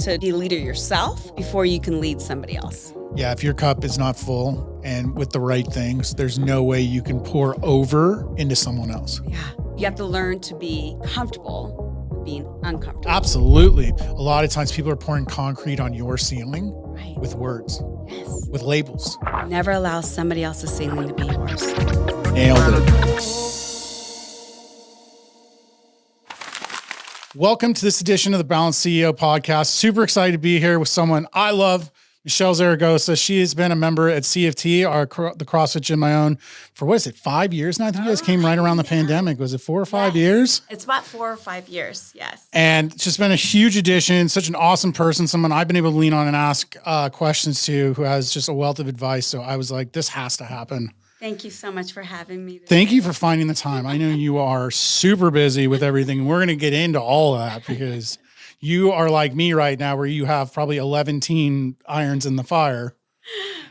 to be a leader yourself before you can lead somebody else. Yeah, if your cup is not full and with the right things, there's no way you can pour over into someone else. Yeah. You have to learn to be comfortable with being uncomfortable. Absolutely. A lot of times people are pouring concrete on your ceiling with words, with labels. Never allow somebody else's ceiling to be yours. Nailed it. Welcome to this edition of the Balanced CEO podcast. Super excited to be here with someone I love, Michele Zaragoza. She has been a member at CFT, the CrossFit gym I own, for 5 years now? I think you guys came right around the pandemic. Was it 4 or 5 years? It's about 4 or 5 years, yes. And she's been a huge addition, such an awesome person, someone I've been able to lean on and ask questions to, who has just a wealth of advice. So I was like, this has to happen. Thank you so much for having me today. Thank you for finding the time. I know you are super busy with everything. We're going to get into all of that because you are like me right now, where you have probably 11 irons in the fire.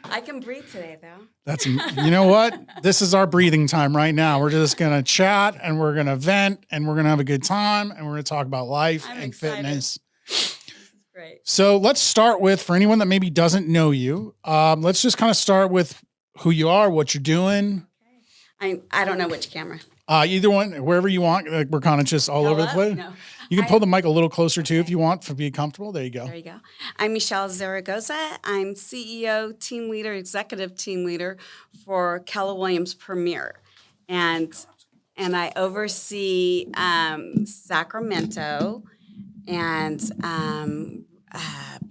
I can breathe today, though. That's, you know what? This is our breathing time right now. We're just going to chat and we're going to vent and we're going to have a good time and we're going to talk about life and fitness. This is great. So let's start with, for anyone that maybe doesn't know you, let's just kind of start with who you are, what you're doing. I don't know which camera. Either one, wherever you want. Like, we're kind of just all over the place. No. You can pull the mic a little closer too if you want to be comfortable. There you go. There you go. I'm Michele Zaragoza. I'm CEO, team leader, executive team leader for Keller Williams Premier. And I oversee Sacramento and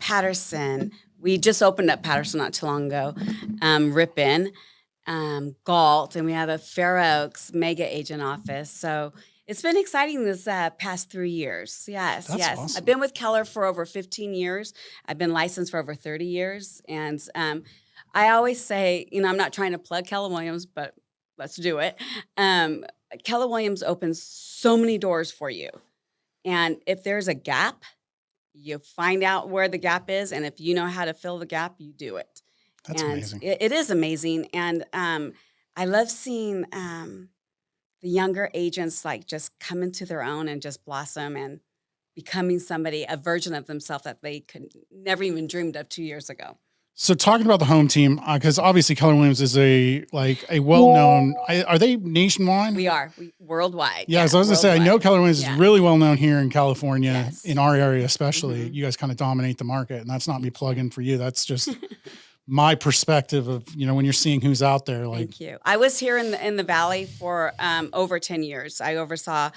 Patterson. We just opened up Patterson not too long ago, Ripon, Galt, and we have a Fair Oaks mega agent office. So it's been exciting this past 3 years. Yes. Awesome. I've been with Keller for over 15 years. I've been licensed for over 30 years. And I always say, I'm not trying to plug Keller Williams, but let's do it. Keller Williams opens so many doors for you. And if there's a gap, you find out where the gap is, and if you know how to fill the gap, you do it. That's amazing. It is amazing, and I love seeing the younger agents like just come into their own and just blossom and becoming a version of themselves that they could never even dreamed of 2 years ago. So talking about the home team, because obviously Keller Williams is a well-known, are they nationwide? We are worldwide. Yeah, so I was going to say, I know Keller Williams is really well-known here in California, Yes. in our area especially. Mm-hmm. You guys kind of dominate the market, and that's not me plugging for you. That's just my perspective of, when you're seeing who's out there. Like, Thank you. I was here in the Valley for over 10 years. I oversaw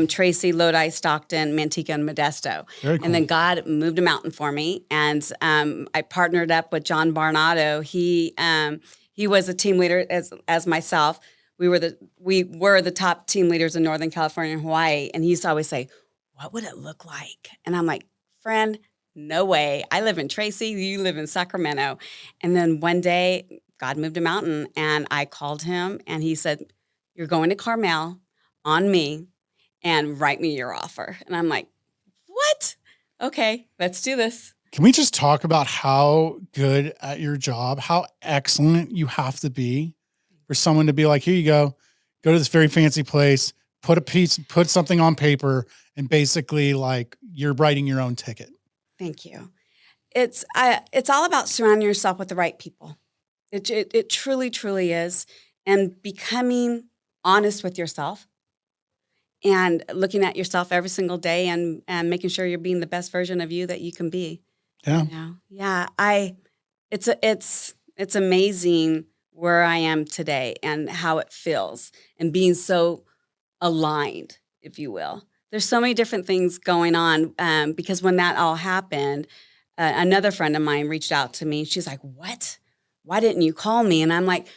Tracy, Lodi, Stockton, Manteca, and Modesto. Very cool. And then God moved a mountain for me. And I partnered up with John Barnado. He was a team leader as myself. We were the top team leaders in Northern California and Hawaii. And he used to always say, what would it look like? And I'm like, friend, no way. I live in Tracy. You live in Sacramento. And then one day, God moved a mountain, and I called him, and he said, you're going to Carmel on me, and write me your offer. And I'm like, what? Okay, let's do this. can we just talk about how good at your job, how excellent you have to be for someone to be like, here you go to this very fancy place, put something on paper, and basically like you're writing your own ticket. Thank you. It's all about surrounding yourself with the right people. It truly, truly is. And becoming honest with yourself and looking at yourself every single day and making sure you're being the best version of you that you can be. Yeah. Yeah. It's amazing where I am today and how it feels and being so aligned, if you will. There's so many different things going on because when that all happened, another friend of mine reached out to me. She's like, what? Why didn't you call me? And I'm like,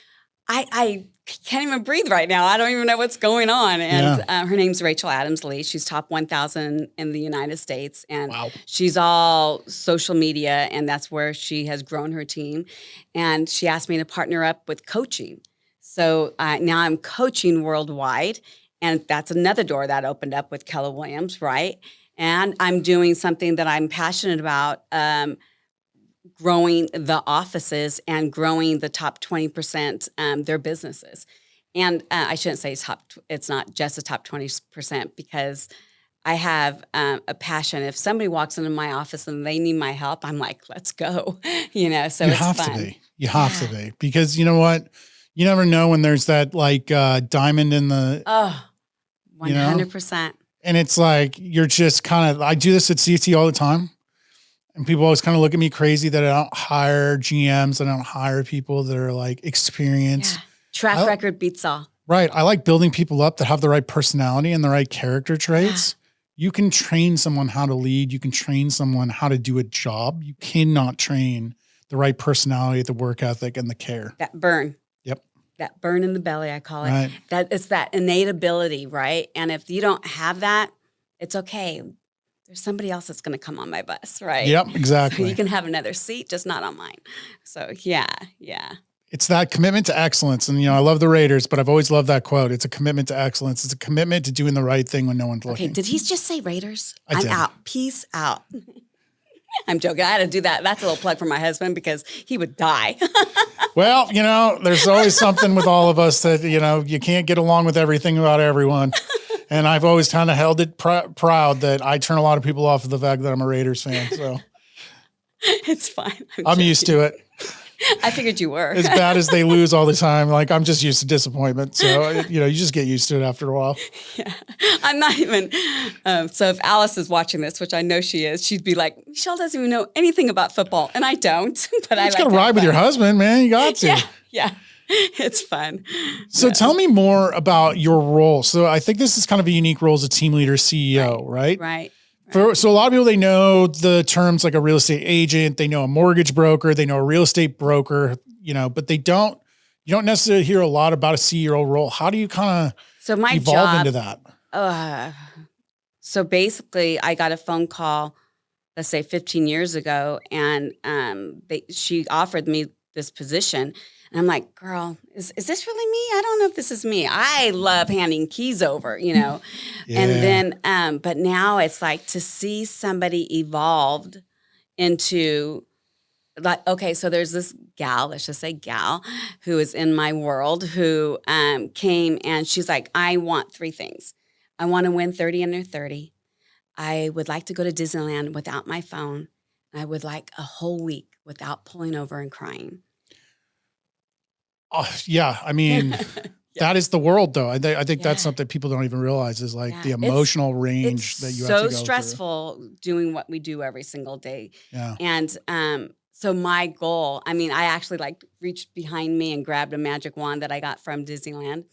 I can't even breathe right now. I don't even know what's going on. And her name's Rachel Adams Lee. She's top 1,000 in the United States. And she's all social media, and that's where she has grown her team. And she asked me to partner up with coaching. So now I'm coaching worldwide. And that's another door that opened up with Keller Williams, right? And I'm doing something that I'm passionate about, growing the offices and growing the top 20% their businesses. And I shouldn't say it's not just the top 20% because I have a passion. If somebody walks into my office and they need my help, I'm like, let's go, so You it's have fun. to be. You have to Yeah. be. Because you know what? You never know when there's that like diamond in the, Oh, you know, 100%. and it's like, you're just kind of, I do this at CT all the time. And people always kind of look at me crazy that I don't hire GMs. I don't hire people that are like experienced. Yeah. Track I- record beats all. Right. I like building people up that have the right personality and the right character traits. You can train someone how to lead. You can train someone how to do a job. You cannot train the right personality, the work ethic, and the care. That burn. Yep. That burn in the belly, I call it. Right. That it's that innate ability, right? And if you don't have that, it's okay. There's somebody else that's going to come on my bus, right? Yep. So Exactly. you can have another seat, just not on mine. So yeah. It's that commitment to excellence. And, I love the Raiders, but I've always loved that quote. It's a commitment to excellence. It's a commitment to doing the right thing when no one's looking. Okay, did he just say Raiders? I I'm did. out. Peace out. I'm joking. I had to do that. That's a little plug for my husband because he would die. Well, there's always something with all of us that, you can't get along with everything about everyone. And I've always kind of held it proud that I turn a lot of people off of the fact that I'm a Raiders fan. So It's fine. I'm used to it. I figured you were. As bad as they lose all the time. Like, I'm just used to disappointment. So, you just get used to it after a while. Yeah. I'm not even. So if Alice is watching this, which I know she is, she'd be like, Michele doesn't even know anything about football. And I don't. But I You just like got to ride with your husband, man. You got to. Yeah. It's fun. So tell me more about your role. So I think this is kind of a unique role as a team leader, CEO, right? Right. So a lot of people, they know the terms like a real estate agent, they know a mortgage broker, they know a real estate broker, but you don't necessarily hear a lot about a CEO role. How do you kind So my of evolve job, into that? So basically I got a phone call, let's say 15 years ago, and she offered me this position. And I'm like, girl, is this really me? I don't know if this is me. I love handing keys over, Yeah. And then, but now it's like to see somebody evolved into like, okay, so there's this gal, let's just say gal, who is in my world who came and she's like, I want 3 things. I want to win 30 under 30. I would like to go to Disneyland without my phone. I would like a whole week without pulling over and crying. Oh, yeah. I mean, that is the world, though. I think that's something people don't even realize is like the emotional range that you have to go through. It's so stressful doing what we do every single day. Yeah. And so my goal, I actually reached behind me and grabbed a magic wand that I got from Disneyland,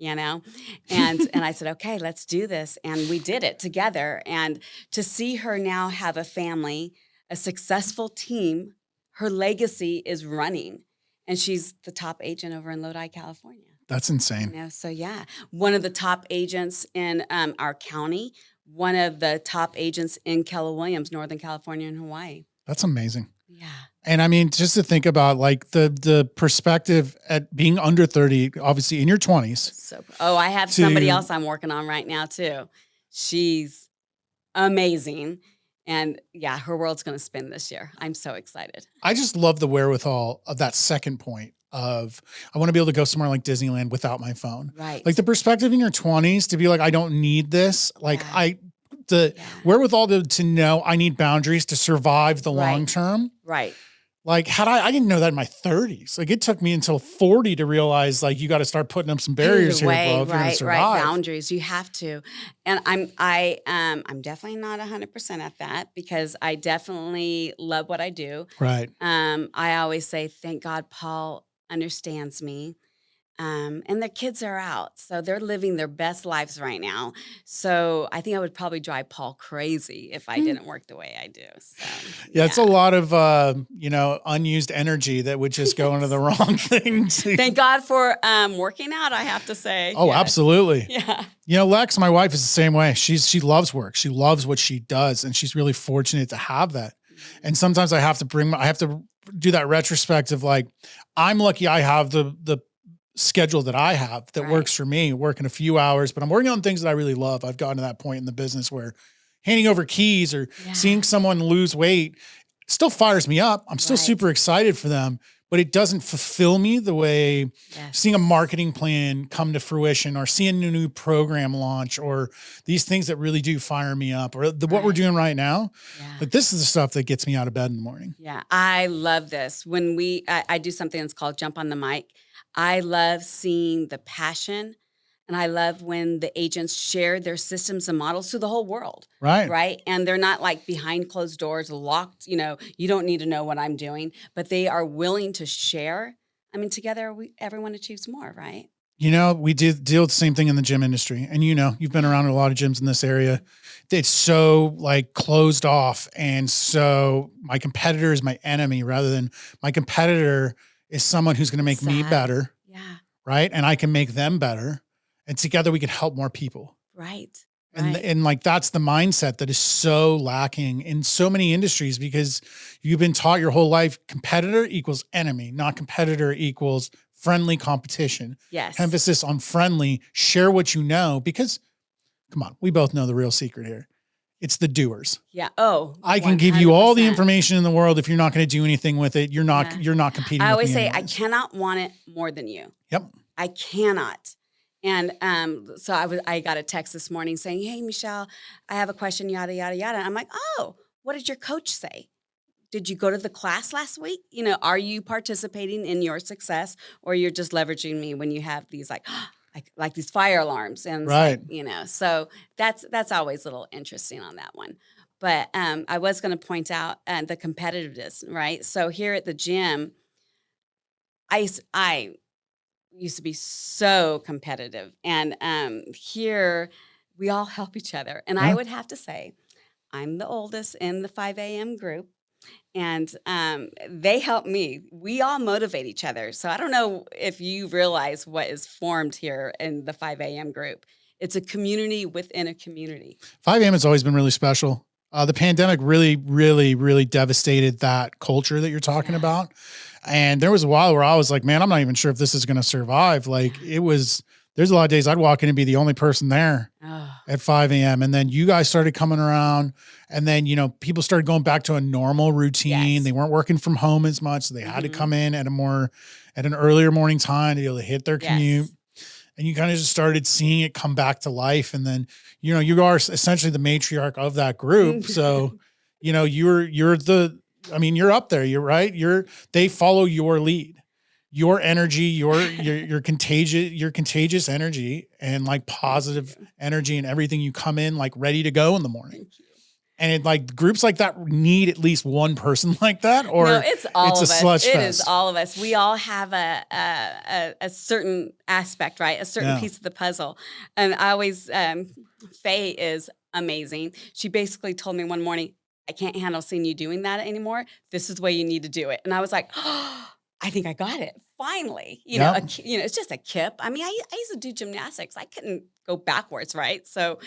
and I said, okay, let's do this. And we did it together. And to see her now have a family, a successful team, her legacy is running. And she's the top agent over in Lodi, California. That's insane. So yeah, one of the top agents in our county, one of the top agents in Keller Williams, Northern California and Hawaii. That's amazing. Yeah. And just to think about like the perspective at being under 30, obviously in your 20s. So, I have somebody else I'm working on right now too. She's amazing. And yeah, her world's going to spin this year. I'm so excited. I just love the wherewithal of that second point of I want to be able to go somewhere like Disneyland without my phone. Right. Like the perspective in your 20s to be like, I don't need this. Like wherewithal to know I need boundaries to survive the long term. Right. Like I didn't know that in my 30s. Like it took me until 40 to realize like you got to start putting up some barriers here, bro, if you're gonna survive. Boundaries. You have to. And I'm definitely not 100% at that because I definitely love what I do. Right. I always say, thank God Paul understands me. And their kids are out. So they're living their best lives right now. So I think I would probably drive Paul crazy if I didn't work the way I do. So, yeah, it's a lot of, unused energy that would just go into the wrong things. Thank God for working out, I have to say. Oh, yes. Absolutely. Yeah. Lex, my wife, is the same way. She loves work. She loves what she does. And she's really fortunate to have that. And sometimes I have to do that retrospective. Like I'm lucky I have the schedule that I have that works for me, working a few hours, but I'm working on things that I really love. I've gotten to that point in the business where handing over keys or seeing someone lose weight still fires me up. I'm still super excited for them, but it doesn't fulfill me the way Yes. seeing a marketing plan come to fruition or seeing a new program launch or these things that really do fire me up or what we're Right. doing right now. Yeah. Like this is the stuff that gets me out of bed in the morning. Yeah, I love this. When I do something that's called jump on the mic, I love seeing the passion, and I love when the agents share their systems and models to the whole world, Right. right? And they're not like behind closed doors, locked, you don't need to know what I'm doing, but they are willing to share. I mean, together, everyone achieves more, right? You know, we did deal with the same thing in the gym industry. And you've been around a lot of gyms in this area. It's so like closed off. And so my competitor is my enemy rather than my competitor is someone who's going to make me Sad. better. Yeah, Right. And I can make them better. And together we can help more people. right. And, Right. and like, that's the mindset that is so lacking in so many industries because you've been taught your whole life, competitor equals enemy, not competitor equals friendly competition. Yes. Emphasis on friendly, share what you know, because come on, we both know the real secret here. It's the doers. Yeah. Oh, I can give you all the 100%. information in the world. If you're not going to do anything with it, you're not competing I with always me say, I anyways. cannot want it more than you. Yep. I cannot. And so I got a text this morning saying, "Hey, Michelle, I have a question, yada, yada, yada." And I'm like, "Oh, what did your coach say? Did you go to the class last week? Are you participating in your success, or you're just leveraging me when you have these like these fire alarms?" And it's Right. like, so that's always a little interesting on that one. But I was going to point out the competitiveness, right? So here at the gym, I used to be so competitive. And here we all help each other. And I Yeah. would have to say, I'm the oldest in the 5 a.m. group. And they help me. We all motivate each other. So I don't know if you realize what is formed here in the 5 a.m. group. It's a community within a community. 5 a.m. has always been really special. The pandemic really, really, really devastated that culture that you're talking Yeah. about. And there was a while where I was like, man, I'm not even sure if this is going to survive. Like there's a lot of days I'd walk in and be the only person there Oh, at 5 a.m. And then you guys started coming around and then, people started going back to a normal routine. Yes. They weren't working from home as much. So they had to Mhm. come in at an earlier morning time to be able to hit their commute. yes. And you kind of just started seeing it come back to life. And then, you are essentially the matriarch of that group. So, you're up there. You're right. They follow your lead, your energy, your contagious energy and like positive energy and everything. You come in like ready to go in the morning. Thank you. And it like groups like that need at least one person like that, or No, it's all it's of a us. sludge It fest. is all of us. We all have a certain aspect, right? A certain Yeah. piece of the puzzle. And I always, Faye is amazing. She basically told me one morning, "I can't handle seeing you doing that anymore. This is the way you need to do it." And I was like, "Oh, I think I got it. Finally." Yep. It's just a kip. I mean, I used to do gymnastics. I couldn't go backwards, right? So,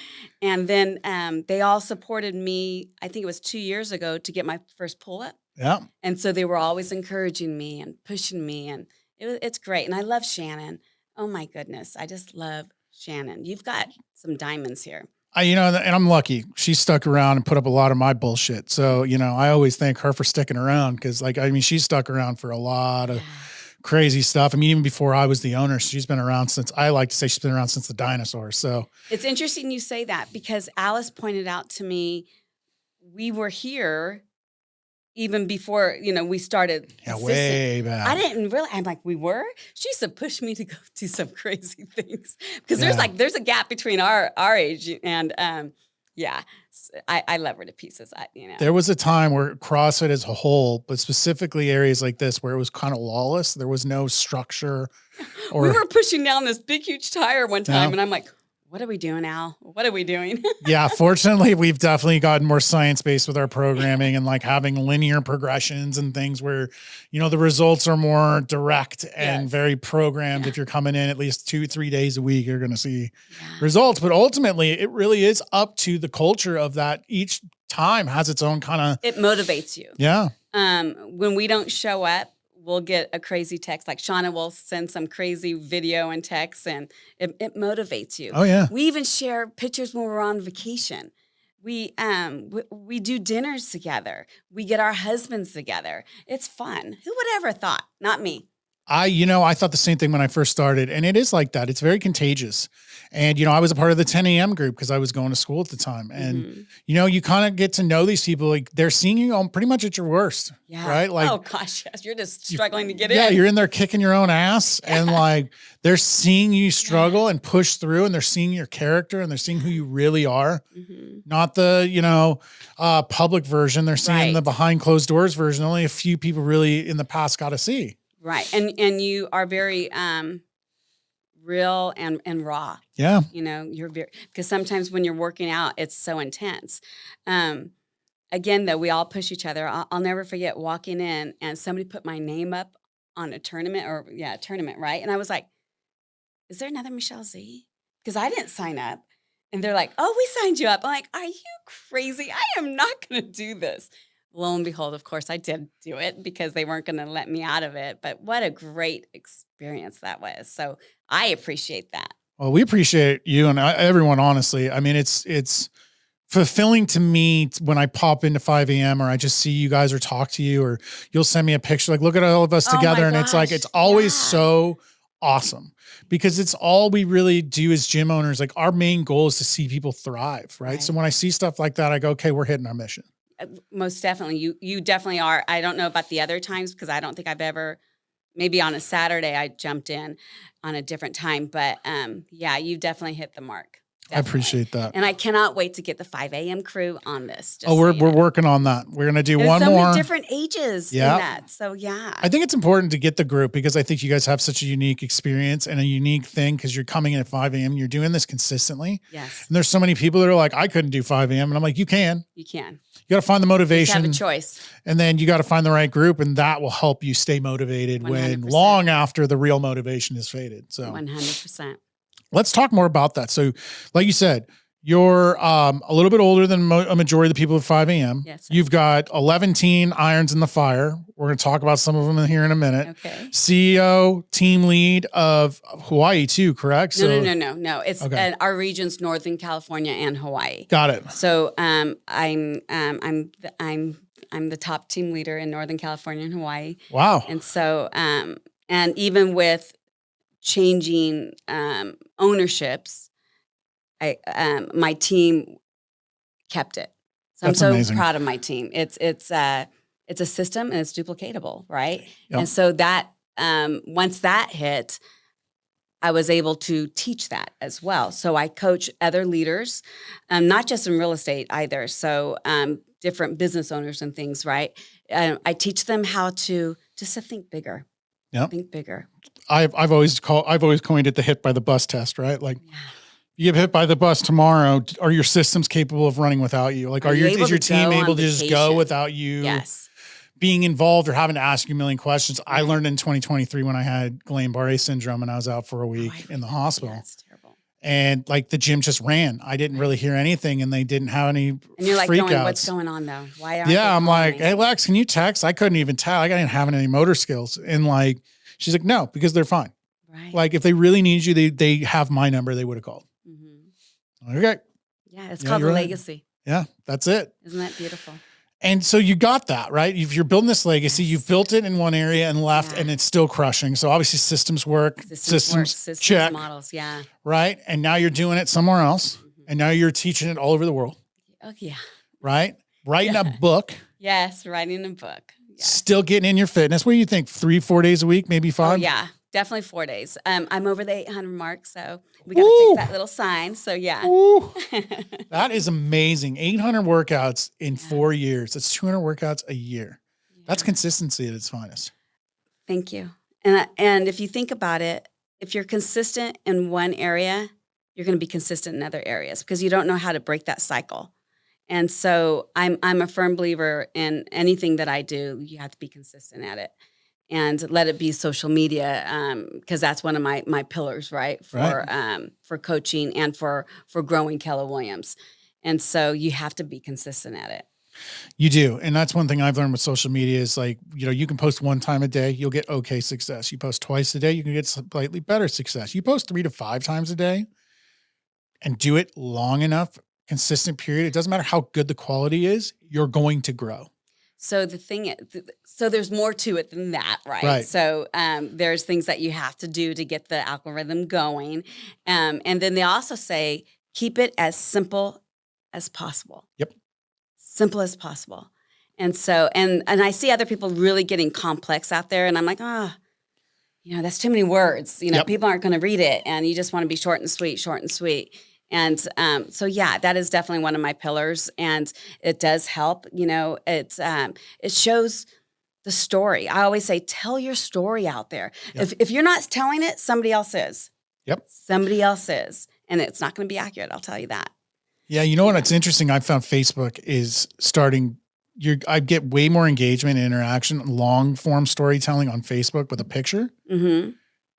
and then they all supported me, I think it was 2 years ago, to get my first pull-up. Yeah. And so they were always encouraging me and pushing me, and it's great. And I love Shannon. Oh my goodness, I just love Shannon. You've got some diamonds here. And I'm lucky. She stuck around and put up a lot of my bullshit. So, I always thank her for sticking around because, she stuck around for a lot of crazy stuff. I mean, even before I was the owner, she's been around since, I like to say she's been around since the dinosaurs. So It's interesting you say that because Alice pointed out to me, we were here even before, we started. yeah, assisting. way back. I didn't realize. I'm like, we were? She used to push me to go do some crazy things because Yeah. there's a gap between our age and I love her to pieces. There was a time where CrossFit as a whole, but specifically areas like this where it was kind of lawless. There was no structure. We were pushing down this big, huge tire one time, Yeah. and I'm like, "What are we doing, Al? What are we doing?" Yeah, fortunately, we've definitely gotten more science-based with our programming and like having linear progressions and things where, the results are more direct and Yes. very programmed. If you're coming in at least 2-3 days a week, you're going to see Yeah. results. But ultimately, it really is up to the culture of that. Each time has its own kind of, It motivates you. yeah. When we don't show up, we'll get a crazy text. Like Shauna will send some crazy video and text, and it motivates you. Oh, yeah. We even share pictures when we're on vacation we do dinners together. We get our husbands together. It's fun. Who would ever thought? Not me. I thought the same thing when I first started, and it is like that. It's very contagious. And, I was a part of the 10 a.m. group because I was going to school at the time. And, Mhm. you kind of get to know these people. Like they're seeing you on pretty much at your worst, Yeah. right? Like, oh gosh, yes. You're just you- struggling to get yeah, in. you're in there kicking your own ass and Yeah. like they're seeing you struggle and push through, and they're seeing your character and they're seeing who you really are. Mhm. Not the, public version. They're seeing the Right. behind closed doors version. Only a few people really in the past got to see. Right. And you are very real and raw. Yeah. You're very, because sometimes when you're working out, it's so intense. Again, though, we all push each other. I'll never forget walking in and somebody put my name up on a tournament tournament, right? And I was like, is there another Michele Z? Because I didn't sign up. And they're like, oh, we signed you up. I'm like, are you crazy? I am not going to do this. Lo and behold, of course, I did do it because they weren't going to let me out of it. But what a great experience that was. So I appreciate that. Well, we appreciate you and everyone, honestly. I mean, it's fulfilling to me when I pop into 5 a.m. or I just see you guys or talk to you, or you'll send me a picture, like, look at all of us Oh my together. And it's like, gosh, it's always yeah. so awesome because it's all we really do as gym owners. Like our main goal is to see people thrive. Right. So Right. when I see stuff like that, I go, okay, we're hitting our mission. Most definitely. You definitely are. I don't know about the other times because I don't think I've ever, maybe on a Saturday I jumped in on a different time. But yeah, you definitely hit the mark. I appreciate that. And I cannot wait to get the 5 a.m. crew on this. Oh, we're working on that. We're going to do one so more. many different ages in that. So yeah. I think it's important to get the group because I think you guys have such a unique experience and a unique thing because you're coming in at 5 a.m. You're doing this consistently. Yes. And there's so many people that are like, I couldn't do 5 a.m. And I'm like, you can. You can. You got to find the motivation. Just have a choice. And then you got to find the right group, and that will help you stay motivated 100%. when long after the real motivation is faded. So 100%. let's talk more about that. So like you said, you're a little bit older than a majority of the people at 5 a.m. Yes. You've got 11 teen irons in the fire. We're going to talk about some of them here in a minute. Okay. CEO, team lead of Hawaii too, correct? No. It's Okay. our regions, Northern California and Hawaii. Got it. So I'm the top team leader in Northern California and Hawaii. Wow. And so and even with changing ownerships, my team kept it. So That's I'm so amazing. proud of my team. It's a system and it's duplicatable, right? Yep. And so that once that hit, I was able to teach that as well. So I coach other leaders, not just in real estate either. So different business owners and things, right? I teach them how to think bigger. Yep. Think bigger. I've always coined it the hit by the bus test, right? Like, Yeah. you get hit by the bus tomorrow. Are your systems capable of running without you? Like, Are you able is your to team go on able to just go vacation? without you Yes. being involved or having to ask you a million questions? I learned in 2023 when I had Guillain-Barré syndrome and I was out for a week in the hospital. Yeah, it's terrible. And like the gym just ran. I didn't really hear anything, and they didn't have any And you're like freak going, outs. what's going on though? Why aren't they Yeah, I'm calling like, me? hey Lex, can you text? I couldn't even tell. I didn't have any motor skills. And like, she's like, no, because they're fine. Right. Like if they really need you, they have my number. They would have called. Mhm. Okay. Yeah, it's Yeah, called the you're right. legacy. Yeah, that's it. Isn't that beautiful? And so you got that, right? If you're building this legacy, Yes. you've built it in one area and left, Yeah. and it's still crushing. So obviously systems work, systems check, models. Yeah. right? And now you're doing it somewhere else. Mhm. And now you're teaching it all over the world, Oh yeah. right? Writing a Yeah. book, Yes, writing a book. Yeah. still getting in your fitness. What do you think? 3-4 days a week, maybe 5? Oh yeah, definitely 4 days. I'm over the 800 mark, so we got to Woo! fix that little sign. So yeah. Ooh, that is amazing. 800 workouts in Yeah. 4 years. That's 200 workouts a year. That's Yeah. consistency at its finest. Thank you. And if you think about it, if you're consistent in one area, you're going to be consistent in other areas because you don't know how to break that cycle. And so I'm a firm believer in anything that I do, you have to be consistent at it. And let it be social media, because that's one of my pillars, right? For coaching and for growing Keller Williams. And so you have to be consistent at it. You do. And that's one thing I've learned with social media is like, you can post 1 time a day, you'll get okay success. You post twice a day, you can get slightly better success. You post 3 to 5 times a day and do it long enough consistent period, it doesn't matter how good the quality is, you're going to grow. So the thing is, so there's more to it than that, right? Right. So there's things that you have to do to get the algorithm going. And then they also say, keep it as simple as possible. Yep. Simple as possible. And so, and I see other people really getting complex out there, and I'm like, that's too many words. Yep. People aren't going to read it, and you just want to be short and sweet, short and sweet. And so, yeah, that is definitely one of my pillars, and it does help. It shows the story. I always say, tell your story out there. Yep. If you're not telling it, somebody else is. Yep. Somebody else is, and it's not going to be accurate. I'll tell you that. Yeah, you know what? It's interesting. I found Facebook is starting. I get way more engagement and interaction, long form storytelling on Facebook with a picture. Mm-hmm.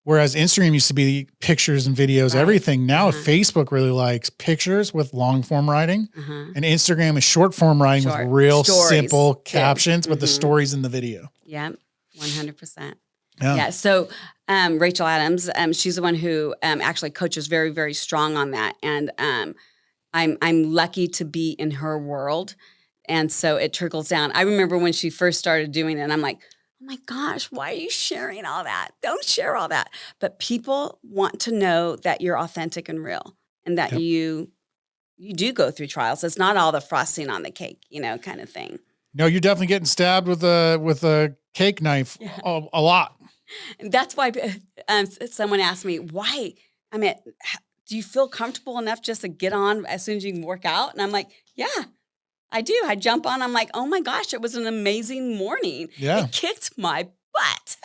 Whereas Instagram used to be pictures and videos, Right. everything. Now Facebook really likes pictures with long form writing, and Instagram is short form writing with real Stories, simple too. captions with the stories in the video. Yeah, 100%. Yeah. Yeah. So Rachel Adams, she's the one who actually coaches very, very strong on that, and I'm lucky to be in her world, and so it trickles down. I remember when she first started doing it, and I'm like, oh my gosh, why are you sharing all that? Don't share all that. But people want to know that you're authentic and real, and that you do go through trials. It's not all the frosting on the cake, kind of thing. No, you're definitely getting stabbed with a cake knife a lot. And that's why someone asked me, why? I mean, do you feel comfortable enough just to get on as soon as you can work out? And I'm like, yeah. I do. I jump on. I'm like, oh my gosh, it was an amazing morning. Yeah. It kicked my butt.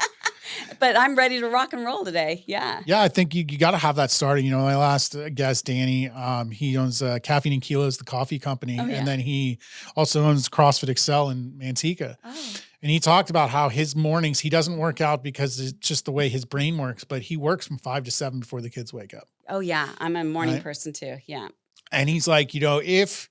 But I'm ready to rock and roll today. Yeah. Yeah, I think you got to have that starting. My last guest, Danny, he owns Caffeine and Kilos, the coffee company. And then he also owns CrossFit Excel in Manteca. Oh. And he talked about how his mornings, he doesn't work out because it's just the way his brain works, but he works from 5 to 7 before the kids wake up. Oh, yeah. I'm a morning person too. Yeah. And he's like, if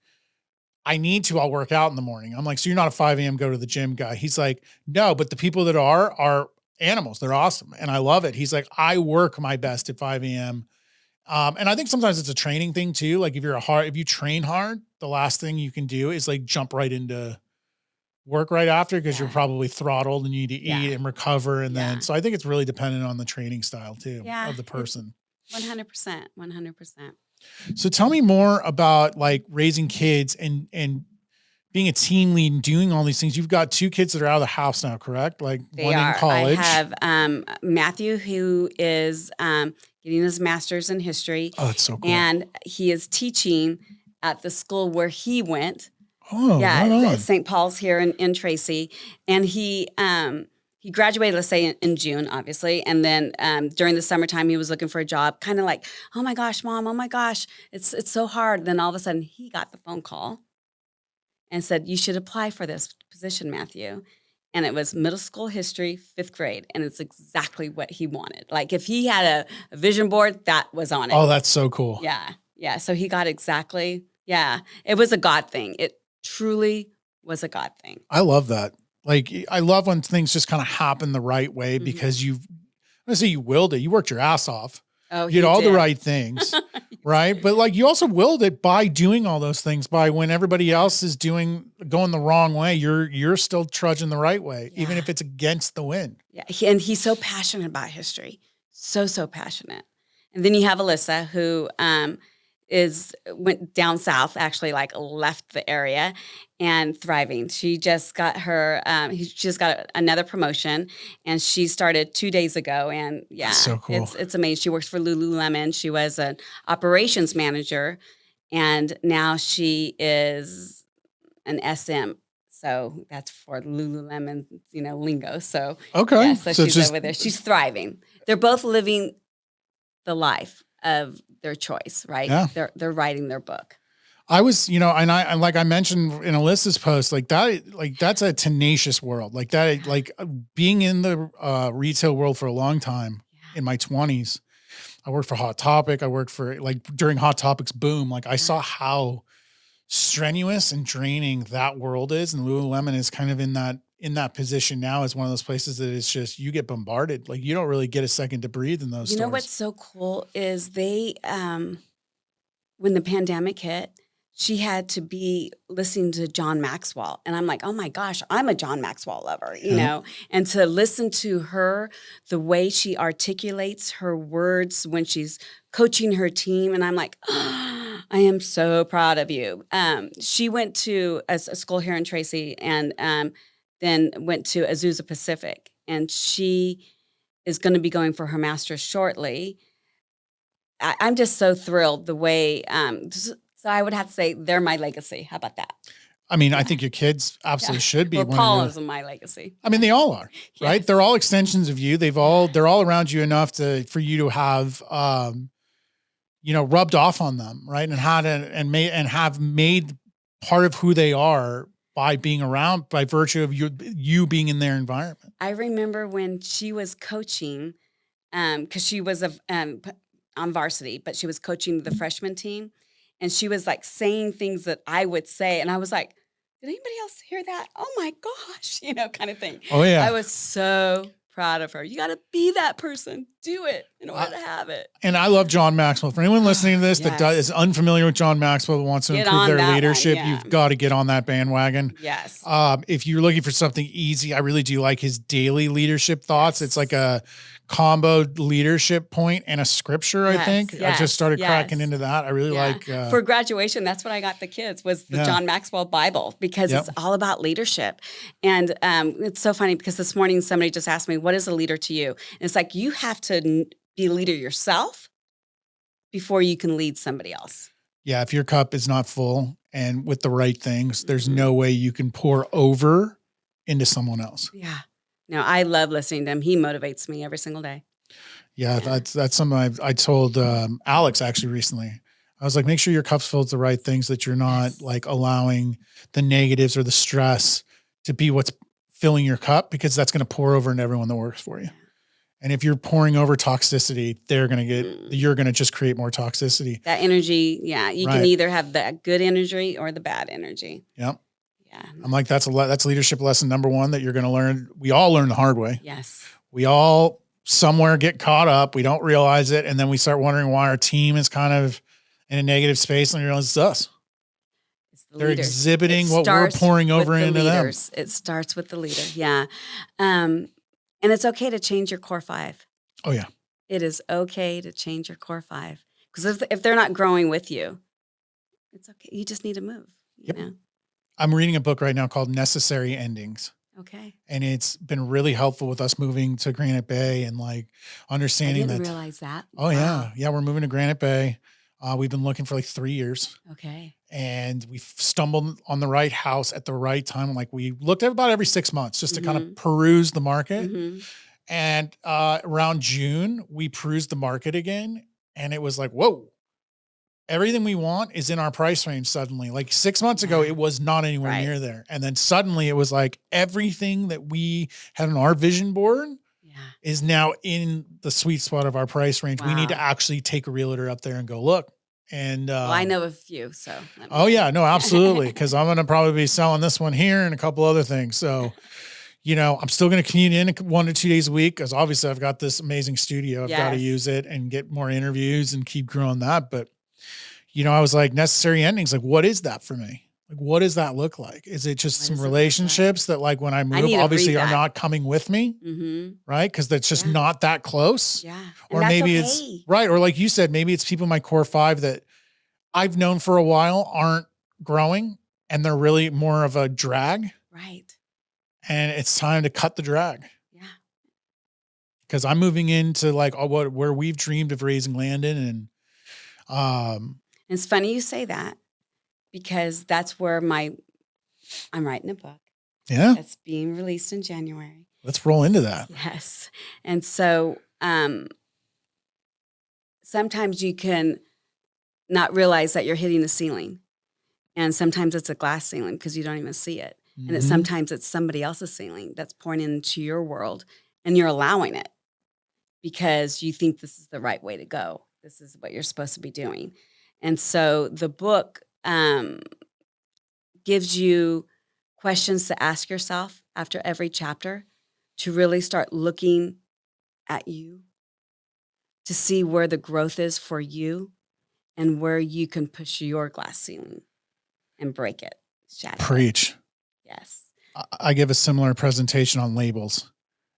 I need to, I'll work out in the morning. I'm like, so you're not a 5 a.m. go to the gym guy. He's like, no, but the people that are animals. They're awesome. And I love it. He's like, I work my best at 5 a.m. And I think sometimes it's a training thing too. Like if you train hard, the last thing you can do is like jump right into work right after, because you're probably throttled and you need to eat and recover. And then, so I think it's really dependent on the training style too of the person. 100%. 100%. So tell me more about like raising kids and being a team lead and doing all these things. You've got 2 kids that are out of the house now, correct? Like one in college. I have Matthew, who is getting his master's in history. Oh, that's so cool. And he is teaching at the school where he went. Oh, yeah, right on. St. Paul's here in Tracy. And he graduated, let's say, in June, obviously. And then during the summertime, he was looking for a job, kind of like, oh my gosh, Mom, oh my gosh, it's so hard. Then all of a sudden, he got the phone call and said, you should apply for this position, Matthew. And it was middle school history, 5th grade. And it's exactly what he wanted. Like if he had a vision board, that was on it. Oh, that's so cool. Yeah. Yeah. So he got exactly, it was a God thing. It truly was a God thing. I love that. Like, I love when things just kind of happen the right way because I'm gonna say you willed it. You worked your ass off. Oh, you did all the right things, right? But like you also willed it by doing all those things. By when everybody else is going the wrong way, you're still trudging the right way, even if it's against the wind. Yeah, and he's so passionate about history, so passionate. And then you have Alyssa, who went down south, actually, like left the area and thriving. She just got she just got another promotion, and she started 2 days ago. And That's so cool. It's amazing. She works for Lululemon. She was an operations manager, and now she is an SM. So that's for Lululemon, lingo. So okay, so she's over there. She's thriving. They're both living the life of their choice, right? Yeah. They're writing their book. I was, and I like I mentioned in Alyssa's post, like that's a tenacious world. Like that, like being in the retail world for a long time in my 20s. I worked for Hot Topic. I worked for during Hot Topic's boom. Like I saw how strenuous and draining that world is, and Lululemon is kind of in that position now as one of those places that it's just you get bombarded. Like you don't really get a second to breathe in those stores. You know what's so cool is they when the pandemic hit, she had to be listening to John Maxwell. And I'm like, oh my gosh, I'm a John Maxwell lover, you Yeah. know? And to listen to her, the way she articulates her words when she's coaching her team. And I'm like, oh, I am so proud of you. She went to a school here in Tracy and then went to Azusa Pacific. And she is going to be going for her master's shortly. I'm just so thrilled the way, so I would have to say they're my legacy. How about that? I mean, I think your kids absolutely should be Well, one Paul of is my legacy. I mean, they all are, right? Yes. They're all extensions of you. They're all around you enough for you to have, rubbed off on them, right? And have made part of who they are by being around, by virtue of you being in their environment. I remember when she was coaching, because she was on varsity, but she was coaching the freshman team, and she was like saying things that I would say, and I was like, did anybody else hear that? Oh my gosh, kind of thing. Oh yeah. I was so proud of her. You got to be that person. Do it in order to have it. And I love John Maxwell. For anyone listening to this that is unfamiliar with John Maxwell, that wants to improve their leadership, you've got to get on that bandwagon. Yes. If you're looking for something easy, I really do like his daily leadership thoughts. It's like a combo leadership point and a scripture, I think. I just started cracking into that. I really like... for graduation, that's what I got the kids, was the John Maxwell Bible, because it's all about leadership. And it's so funny because this morning somebody just asked me, what is a leader to you? And it's like, you have to be a leader yourself before you can lead somebody else. Yeah, if your cup is not full and with the right things, there's no way you can pour over into someone else. Yeah. No, I love listening to him. He motivates me every single day. Yeah. That's something I told Alex actually recently. I was like, make sure your cup's filled with the right things, that you're not like allowing the negatives or the stress to be what's filling your cup, because that's going to pour over into everyone that works for you. And if you're pouring over toxicity, you're going to just create more toxicity. That energy. Yeah. You can either have the good energy or the bad energy. Yep. Yeah. I'm like, that's leadership lesson number one that you're going to learn. We all learn the hard way. Yes. We all somewhere get caught up. We don't realize it. And then we start wondering why our team is kind of in a negative space, and we realize it's us. They're exhibiting what we're pouring over into them. It starts with the leader. Yeah. And it's okay to change your core 5. Oh yeah. It is okay to change your core 5. Because if they're not growing with you, it's okay. You just need to move. You know? I'm reading a book right now called Necessary Endings. Okay. And it's been really helpful with us moving to Granite Bay and like understanding I didn't realize that. Oh, wow. Yeah. Yeah. We're moving to Granite Bay. We've been looking for like 3 years. Okay. And we stumbled on the right house at the right time. Like we looked at about every 6 months just to kind of peruse the market. And around June, we perused the market again. And it was like, whoa, everything we want is in our price range suddenly. Like 6 months ago, it was not anywhere near there. And then suddenly it was like everything that we had on our vision board is now in the sweet spot of our price range. Wow. We need to actually take a realtor up there and go look. And well, I know a few, so. Oh yeah, no, absolutely. Cause I'm going to probably be selling this one here and a couple other things. So, I'm still going to commute in 1 to 2 days a week, because obviously I've got this amazing studio. I've got to use it and get more interviews and keep growing that. But, I was like, necessary endings. Like, what is that for me? Like, what does that look like? Is it just some relationships that like when I move, obviously are not coming with me, right? Because that's just not that close. Yeah. Or maybe it's right. Or like you said, maybe it's people in my core 5 that I've known for a while aren't growing, and they're really more of a drag. Right. And it's time to cut the drag. Yeah. Because I'm moving into like where we've dreamed of raising Landon. And it's funny you say that, because that's where I'm writing a book. Yeah. That's being released in January. Let's roll into that. Yes. And so sometimes you can not realize that you're hitting a ceiling. And sometimes it's a glass ceiling because you don't even see it. And sometimes it's somebody else's ceiling that's pouring into your world, and you're allowing it because you think this is the right way to go. This is what you're supposed to be doing. And so the book gives you questions to ask yourself after every chapter, to really start looking at you, to see where the growth is for you and where you can push your glass ceiling. and break it, shatter it. Preach. Yes. I give a similar presentation on labels,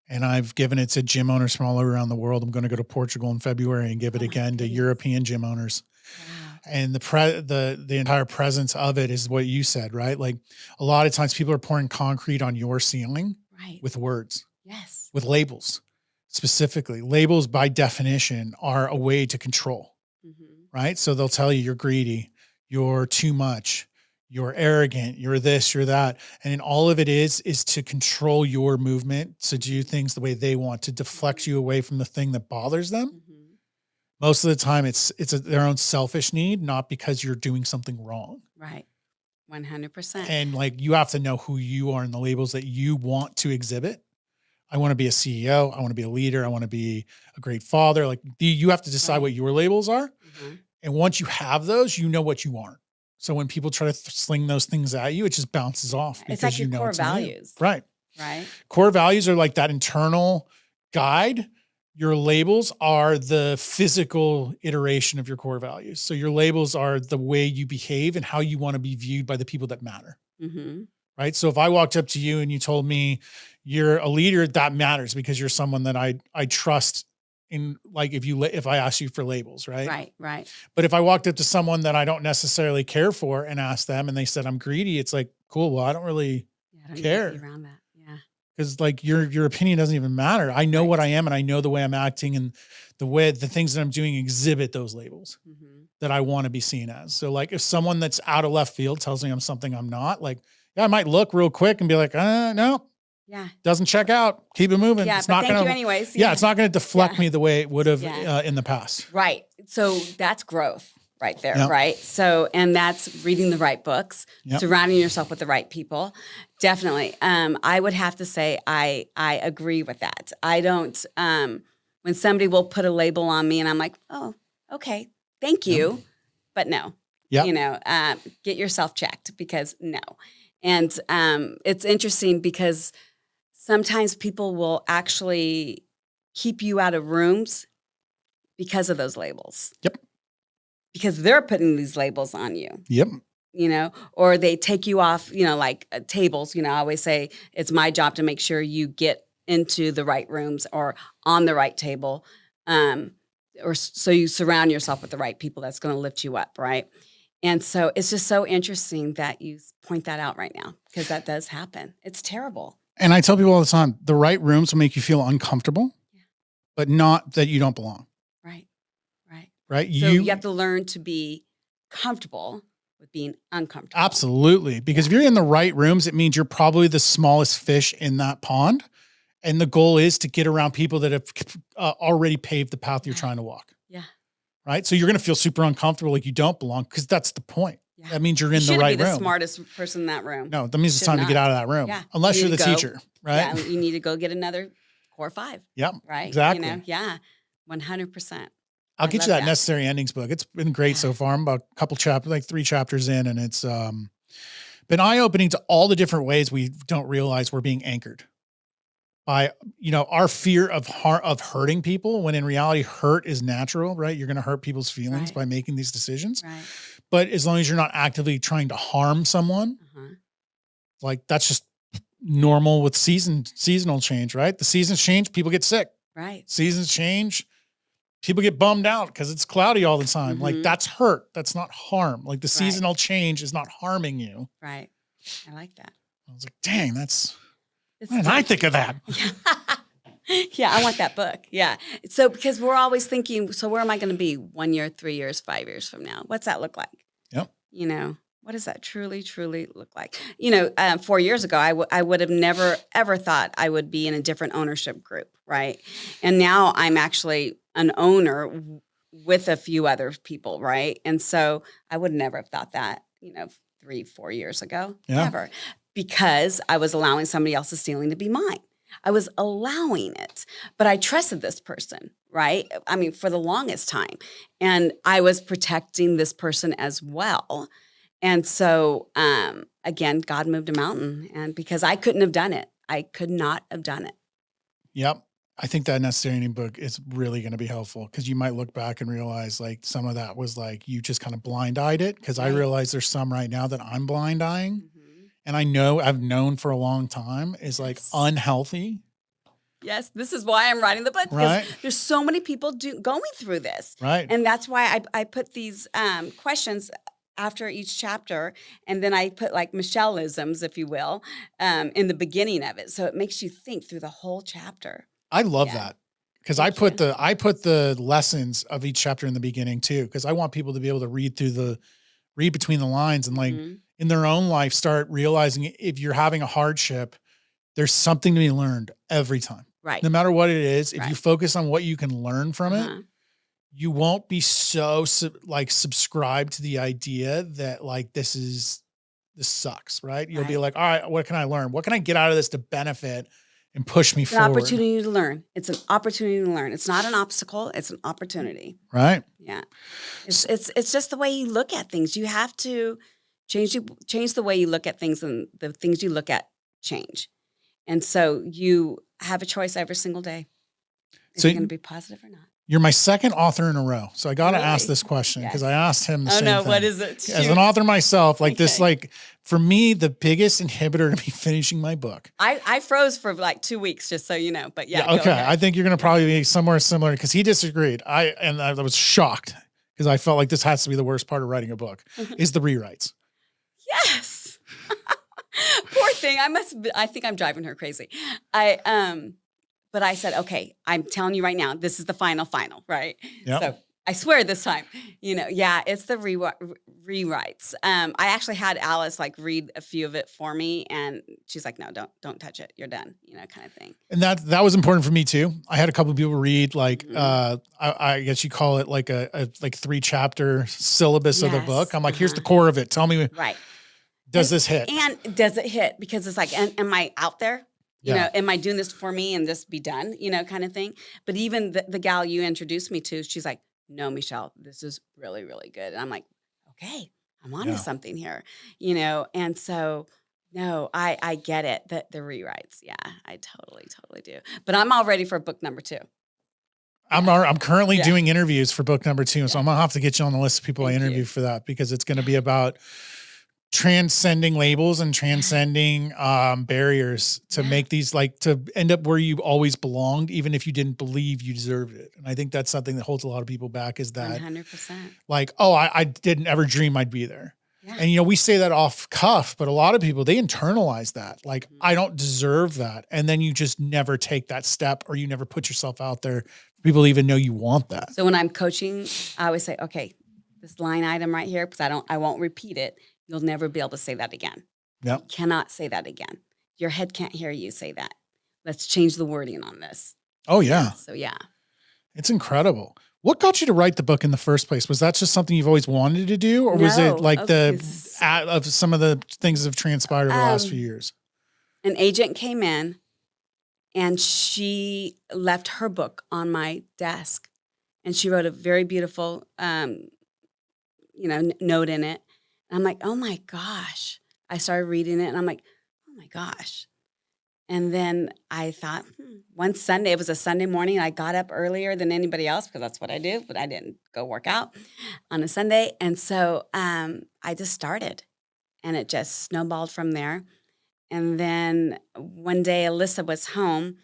and I've given it to gym owners from all around the world. I'm going to go to Portugal in February and give it Oh my again to goodness. European gym owners. Wow. And the entire presence of it is what you said, right? Like a lot of times people are pouring concrete on your ceiling Right. with words, Yes. with labels. Specifically, labels by definition are a way to control, right? So they'll tell you you're greedy, you're too much, you're arrogant, you're this, you're that. And then all of it is to control your movement, to do things the way they want, to deflect you away from the thing that bothers them. Most of the time it's their own selfish need, not because you're doing something wrong. Right. 100%. And like, you have to know who you are and the labels that you want to exhibit. I want to be a CEO. I want to be a leader. I want to be a great father. Like you have to decide Right. what your labels are. And once you have those, you know what you aren't. So when people try to sling those things at you, it just bounces off. It's like your core it's new. values. Right. Right. Core values are like that internal guide. Your labels are the physical iteration of your core values. So your labels are the way you behave and how you want to be viewed by the people that matter. Right. So if I walked up to you and you told me you're a leader, that matters because you're someone that I trust in, like, if I ask you for labels, right? Right. Right. But if I walked up to someone that I don't necessarily care for and asked them and they said, I'm greedy, it's like, cool. Well, I don't really I don't care. need to be around that. Yeah. Because like your opinion doesn't even matter. I know what I am and I know the way I'm acting and the things that I'm doing exhibit those labels that I want to be seen as. So like if someone that's out of left field tells me I'm something I'm not, like, yeah, I might look real quick and be like, no, Yeah. doesn't check out. Keep it moving. Yeah. It's But not thank gonna, you anyways. yeah, it's not going to deflect me the way it would have Yeah. in the past. Right. So that's growth right there. Yep. Right. So, and that's reading the right books, Yep. surrounding yourself with the right people. Definitely. I would have to say, I agree with that. I don't, when somebody will put a label on me and I'm like, oh, okay, thank you. But no, Yep. Get yourself checked because no. And it's interesting because sometimes people will actually keep you out of rooms because of those labels. Yep. Because they're putting these labels on you. Yep. Or they take you off, like tables. I always say it's my job to make sure you get into the right rooms or on the right table. Or so you surround yourself with the right people that's going to lift you up, right? And so it's just so interesting that you point that out right now because that does happen. It's terrible. And I tell people all the time, the right rooms will make you feel uncomfortable, but not that you don't belong. Right. Right. Right. So you have to learn to be comfortable with being uncomfortable. Absolutely. Because if you're in the right rooms, it means you're probably the smallest fish in that pond. And the goal is to get around people that have already paved the path you're trying to walk. Yeah. Right. So you're going to feel super uncomfortable, like you don't belong, because that's the point. Yeah. That means you're in You the right shouldn't be room. the smartest person in that room. No, that means it's Should time to not. get out of that room. Yeah. Unless You you're need the to go. teacher, right? Yeah, you need to go get another core 5. Yep. Right. Exactly. Yeah. 100%. I'll I get you love that Necessary Endings book. It's been great so far. I'm about a couple chapters, like 3 chapters in, and it's been eye-opening to all the different ways we don't realize we're being anchored by, our fear of hurting people, when in reality, hurt is natural, right? You're going to hurt people's feelings by making these decisions. Right. But as long as you're not actively trying to harm someone, like that's just normal with seasonal change, right? The seasons change, people get sick. Right. Seasons change, people get bummed out because it's cloudy all the time. Like that's hurt. That's not harm. Like the seasonal change is not harming you. Right. I like that. I was like, dang, why did I think of that? Yeah, I want that book. Yeah. So because we're always thinking, so where am I going to be 1 year, 3 years, 5 years from now? What's that look like? Yep. What does that truly, truly look like? 4 years ago, I would have never, ever thought I would be in a different ownership group, right? And now I'm actually an owner with a few other people, right? And so I would never have thought that, 3, 4 years ago, never, because I was allowing somebody else's stealing to be mine. I was allowing it, but I trusted this person, right? I mean, for the longest time. And I was protecting this person as well. And so, again, God moved a mountain, and because I couldn't have done it. I could not have done it. Yep. I think that necessary ending book is really going to be helpful because you might look back and realize like some of that was like you just kind of blind eyed it. Cause I Right. realize there's some right now that I'm blind eyeing. Mm-hmm. And I've known for a long time is like Yes. unhealthy. Yes, this is why I'm writing the book, because Right. there's so many people going through this. Right. And that's why I put these questions after each chapter, and then I put like Michelle-isms, if you will, in the beginning of it. So it makes you think through the whole chapter. I love Yeah. that. Because I Thank put the lessons of each chapter in the beginning too. Because I want people to be able to read between the lines and like Mhm. in their own life start realizing if you're having a hardship, there's something to be learned every time. Right. No matter what it is, if you Right. focus on what you can learn from it, Uh-huh. you won't be so subscribed to the idea that like this sucks, right? You'll be Right. like, all right, what can I learn? What can I get out of this to benefit and push me It's an forward? opportunity to learn. It's an opportunity to learn. It's not an obstacle. It's an opportunity. Right. Yeah. It's just the way you look at things. You have to change the way you look at things, and the things you look at change. And so you have a choice every single day. If So you're going to be positive or not. you're my second author in a row. So I got to ask Really? this question because Yes. I asked him the Oh same no, thing. what is it? As Shoot. an author myself, like this, Okay. like for me, the biggest inhibitor to me finishing my book. I froze for like 2 weeks, just so you know. But yeah, go okay. ahead. I think you're going to probably be somewhere similar because he disagreed. I was shocked because I felt like this has to be the worst part of writing a book is the rewrites. Yes. Poor thing. I think I'm driving her crazy. But I said, okay, I'm telling you right now, this is the final, right? Yep. So I swear this time, yeah, it's the rewrites. I actually had Alice like read a few of it for me, and she's like, no, don't touch it. You're done, kind of thing. And that was important for me too. I had a couple of people read like, Mhm. I guess you call it like a like 3-chapter syllabus of the Yes. book. I'm like, here's the Uh-huh. core of it. Tell me, Right. does this hit? And does it hit? Because it's like, am I out there? Yeah. Am I doing this for me and this be done? Kind of thing. But even the gal you introduced me to, she's like, no, Michelle, this is really, really good. And I'm like, okay, I'm onto Yeah. something here, And so, no, I get it, the rewrites. Yeah, I totally do. But I'm all ready for book number 2. I'm currently Yeah. doing interviews for book number 2. So I'm gonna have to get you on the list of people I Thank interview you. for that because it's going to be about transcending labels and transcending barriers to Yeah. make these like to end up where you always belonged, even if you didn't believe you deserved it. And I think that's something that holds a lot of people back is that 100%. like, oh, I didn't ever dream I'd be there. Yeah. And, we say that off cuff, but a lot of people, they internalize that. Like, Mhm. I don't deserve that. And then you just never take that step or you never put yourself out there for people to even know you want that. So when I'm coaching, I always say, okay, this line item right here, because I won't repeat it. You'll never be able to say that again. Yep. You cannot say that again. Your head can't hear you say that. Let's change the wording on this. Oh, yeah. So yeah. It's incredible. What got you to write the book in the first place? Was that just something you've always wanted to do? Or was No. it like Okay, of some of the things that have transpired over the last few years? An agent came in and she left her book on my desk. And she wrote a very beautiful, note in it. And I'm like, oh my gosh. I started reading it and I'm like, oh my gosh. And then I thought, one Sunday, it was a Sunday morning. I got up earlier than anybody else because that's what I do, but I didn't go work out on a Sunday. And so I just started and it just snowballed from there. And then one day Alyssa was home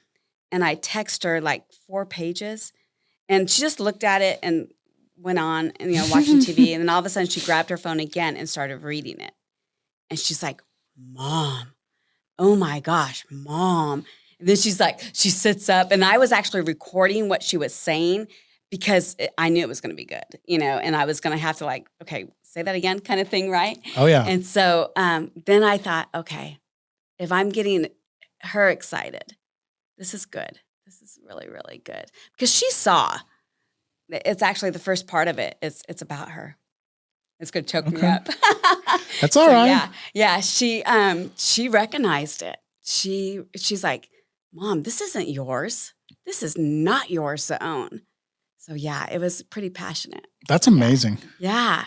and I texted her like 4 pages and she just looked at it and went on and, watching TV. And then all of a sudden she grabbed her phone again and started reading it. And she's like, Mom, oh my gosh, Mom. And then she sits up and I was actually recording what she was saying because I knew it was going to be good, and I was going to have to like, okay, say that again kind of thing. Right. Oh yeah. And so then I thought, okay, if I'm getting her excited, this is good. This is really, really good because she saw. It's actually the first part of it. It's about her. It's going to choke me Okay. up. That's all right. Yeah. She recognized it. She's like, Mom, this isn't yours. This is not yours to own. So yeah, it was pretty passionate. That's amazing. Yeah.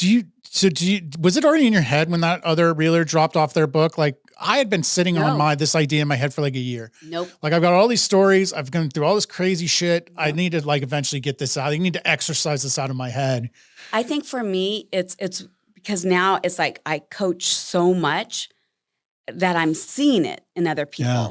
Was it already in your head when that other reeler dropped off their book? Like, I had been sitting on No. this idea in my head for like a year. Nope. Like I've got all these stories. I've gone through all this crazy shit. I Yep. need to like eventually get this out. I need to exercise this out of my head. I think for me, it's because now it's like I coach so much that I'm seeing it in other people. Yeah.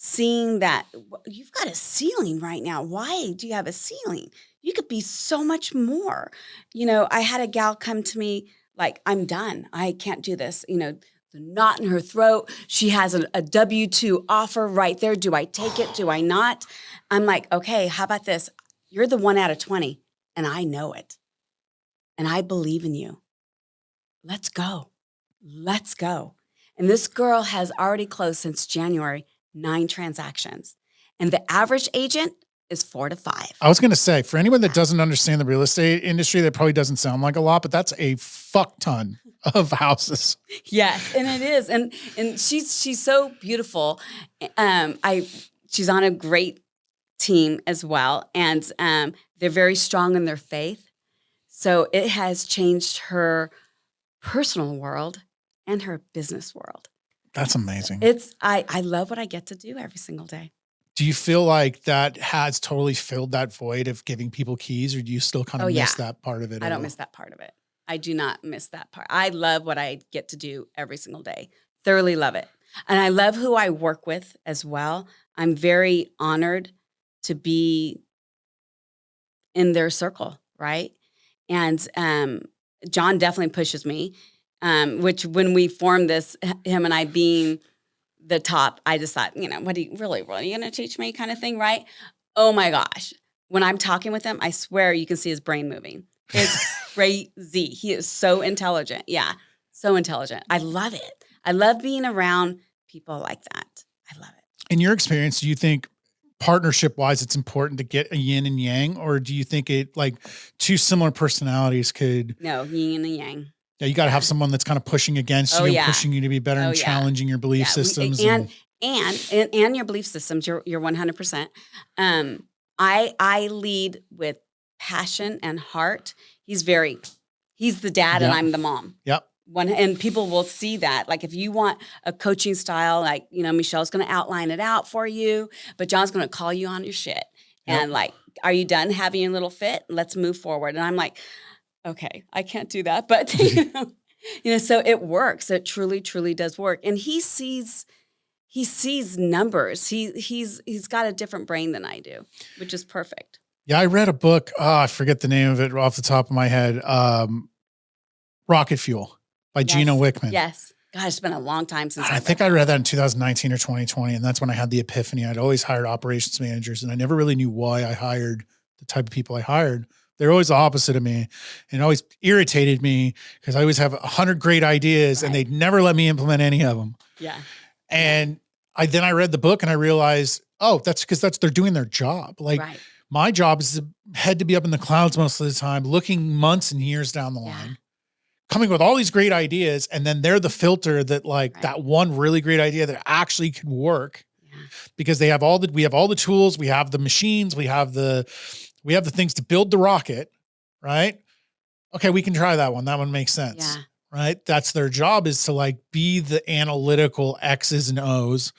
Seeing that you've got a ceiling right now. Why do you have a ceiling? You could be so much more. You know, I had a gal come to me like, I'm done. I can't do this. You know, the knot in her throat. She has a W-2 offer right there. Do I take it? Do I not? I'm like, okay, how about this? You're the 1 out of 20, and I know it. And I believe in you. Let's go. Let's go. And this girl has already closed since January 9 transactions. And the average agent is 4 to 5. I was going to say, for anyone that doesn't understand the real estate industry, that probably doesn't sound like a lot, but that's a fuck ton of houses. Yes, and it is. And she's so beautiful. She's on a great team as well. And they're very strong in their faith. So it has changed her personal world and her business world. That's amazing. I love what I get to do every single day. Do you feel like that has totally filled that void of giving people keys, or do you still kind of miss that part of it? I don't miss that part of it. I do not miss that part. I love what I get to do every single day. Thoroughly love it. And I love who I work with as well. I'm very honored to be in their circle, right? And John definitely pushes me, which when we formed this, him and I being the top, I just thought, you know, what are you going to teach me kind of thing, right? Oh my gosh. When I'm talking with him, I swear you can see his brain moving. It's crazy. He is so intelligent. Yeah, so intelligent. I love it. I love being around people like that. I love it. In your experience, do you think partnership-wise it's important to get a yin and yang, or do you think it like two similar personalities could? No, yin and yang. Yeah, you got to have someone that's kind of pushing against you, and pushing you to be better, and challenging your belief systems, and your belief systems. You're 100%. I lead with passion and heart. He's the dad, and I'm the mom. Yep. And people will see that. Like if you want a coaching style, like, you know, Michelle's going to outline it out for you, but John's going to call you on your shit. And like, are you done having your little fit? Let's move forward. And I'm like, okay, I can't do that. But, you know, so it works. It truly, truly does work. And he sees numbers. He's got a different brain than I do, which is perfect. Yeah. I read a book. I forget the name of it off the top of my head. Rocket Fuel by Gino Wickman. Yes. God, it's been a long time since I think I read that in 2019 or 2020. And that's when I had the epiphany. I'd always hired operations managers, and I never really knew why I hired the type of people I hired. They're always the opposite of me, and it always irritated me because I always have 100 great ideas and they'd never let me implement any of them. Yeah. And I read the book and I realized, oh, that's because they're doing their job. Like my job is to be up in the clouds most of the time, looking months and years down the line, coming with all these great ideas. And then they're the filter that that one really great idea that actually can work because we have all the tools, we have the machines, we have the things to build the rocket, right? Okay, we can try that one. That one makes sense, right? That's their job, is to like be the analytical X's and O's.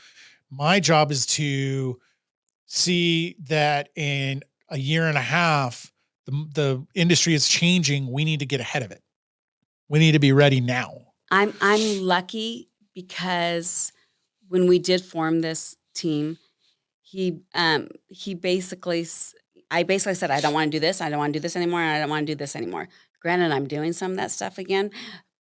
My job is to see that in a year and a half, the industry is changing. We need to get ahead of it. We need to be ready now. I'm lucky because when we did form this team, I basically said, I don't want to do this. I don't want to do this anymore. And I don't want to do this anymore. Granted, I'm doing some of that stuff again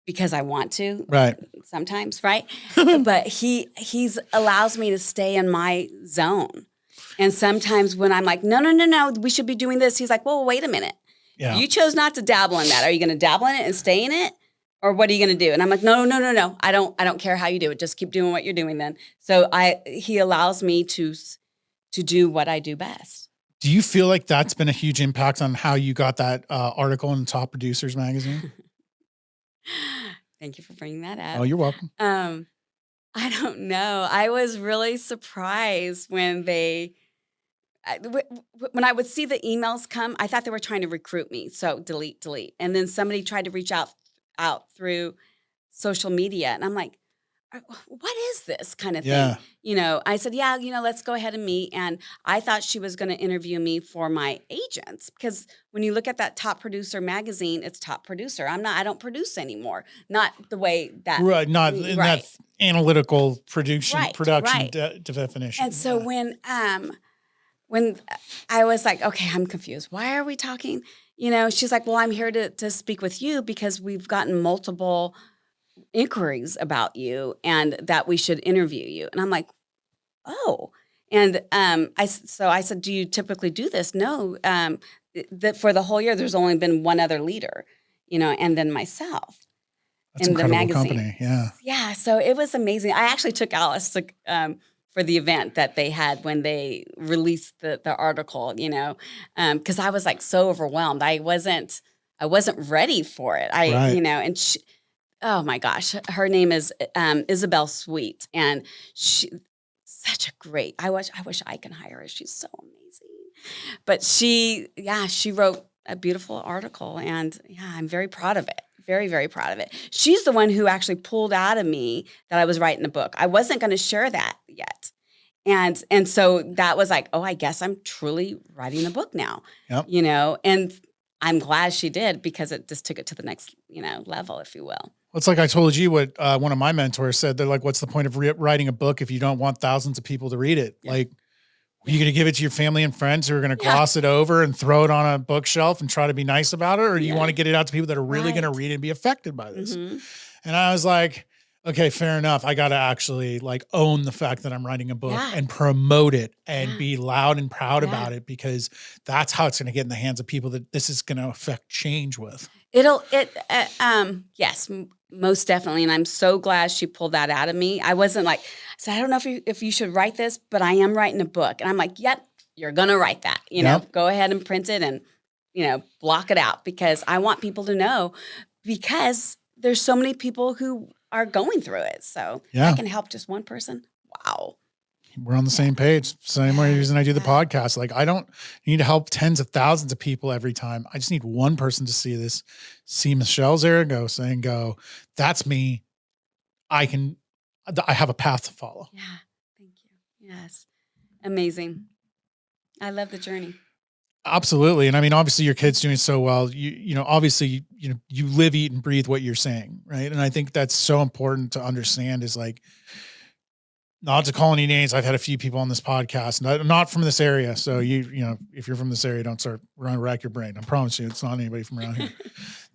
because I want to. Right. Sometimes, right? But he's allows me to stay in my zone. And sometimes when I'm like, no, we should be doing this. He's like, well, wait a minute. Yeah. You chose not to dabble in that. Are you going to dabble in it and stay in it? Or what are you going to do? And I'm like, no. I don't care how you do it. Just keep doing what you're doing then. So he allows me to do what I do best. Do you feel like that's been a huge impact on how you got that article in the Top Producers magazine? Thank you for bringing that up. Oh, you're welcome. I don't know. I was really surprised when when I would see the emails come. I thought they were trying to recruit me. So delete. And then somebody tried to reach out through social media. And I'm like, what is this kind of Yeah. thing? I said, yeah, let's go ahead and meet. And I thought she was going to interview me for my agents because when you look at that top producer magazine, it's top producer. I don't produce anymore. Not the way that. Right. Not in Right. that analytical production Right. definition. And so when I was like, okay, I'm confused. Why are we talking? She's like, well, I'm here to speak with you because we've gotten multiple inquiries about you and that we should interview you. And I'm like, oh. And I said, do you typically do this? No. For the whole year, there's only been one other leader, and then myself. That's in the incredible magazine. company. Yeah. Yeah. So it was amazing. I actually took Alice for the event that they had when they released the article, because I was like so overwhelmed. I wasn't ready for it. Right. And she, oh my gosh, her name is Isabel Sweet, and she such a great. I wish I can hire her. She's so amazing. But she wrote a beautiful article, and I'm very proud of it. Very, very proud of it. She's the one who actually pulled out of me that I was writing a book. I wasn't going to share that yet. And so that was like, oh, I guess I'm truly writing a book now. Yep. And I'm glad she did because it just took it to the next, level, if you will. Well, it's like I told you what one of my mentors said. They're like, what's the point of writing a book if you don't want thousands of people to read it? Yeah. Like, are you going to give it to your family and friends who are going to gloss it over and throw it on a bookshelf and try to be nice about it? Or do you want to get it out to people that are really going to read it and be affected by this? Mm-hmm. And I was like, okay, fair enough. I got to actually own the fact that I'm writing a book and promote it and be loud and proud about it, because that's how it's going to get in the hands of people that this is going to affect change with. Yes, most definitely. And I'm so glad she pulled that out of me. I wasn't like, I said, I don't know if you should write this, but I am writing a book. And I'm like, yep, you're going to write that, go ahead and print it and, block it out, because I want people to know, because there's so many people who are going through it. So I can help just one person. Wow. We're on the same page. Same reason I do the podcast. Like, I don't need to help tens of thousands of people every time. I just need one person to see this, see Michele Zaragoza and go, that's me. I have a path to follow. Yeah. Thank you. Yes. Amazing. I love the journey. Absolutely. And I mean, obviously your kid's doing so well, obviously, you live, eat, and breathe what you're saying. Right. And I think that's so important to understand, is like, not to call any names. I've had a few people on this podcast, not from this area. So if you're from this area, don't start rack your brain. I promise you, it's not anybody from around here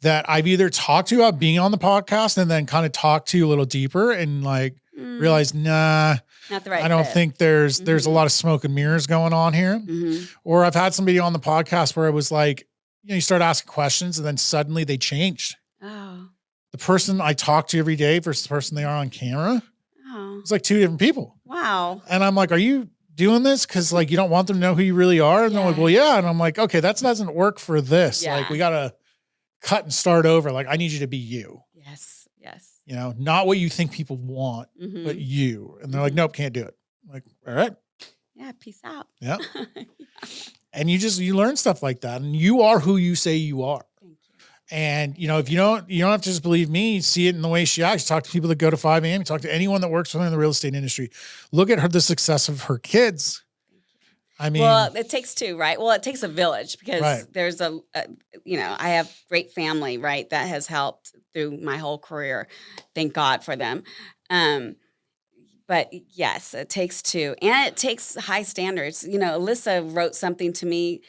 that I've either talked to about being on the podcast and then kind of talked to a little deeper and realized, nah, not the right I don't fit. think there's a lot of smoke and mirrors going on here. Mm-hmm. Or I've had somebody on the podcast where it was like, you start asking questions and then suddenly they changed. Oh. The person I talk to every day versus the person they are on camera. It's like two different people. Wow. And I'm like, are you doing this because you don't want them to know who you really are? And they're like, well, yeah. And I'm like, okay, that doesn't work for this. Yeah. We got to cut and start over. Like, I need you to be you. Yes. Yes. Not what you think people want, but you. And they're like, nope, can't do it. I'm like, all right. Yeah. Peace out. Yeah. And you learn stuff like that. And you are who you say you are. And, if you don't have to just believe me, see it in the way she acts. Talk to people that go to 5 a.m. Talk to anyone that works with her in the real estate industry. Look at the success of her kids. I mean, well, it takes two, right? Well, it takes a village, because there's I have great family, right, that has helped through my whole career. Thank God for them. But yes, it takes two, and it takes high standards. Alyssa wrote something to me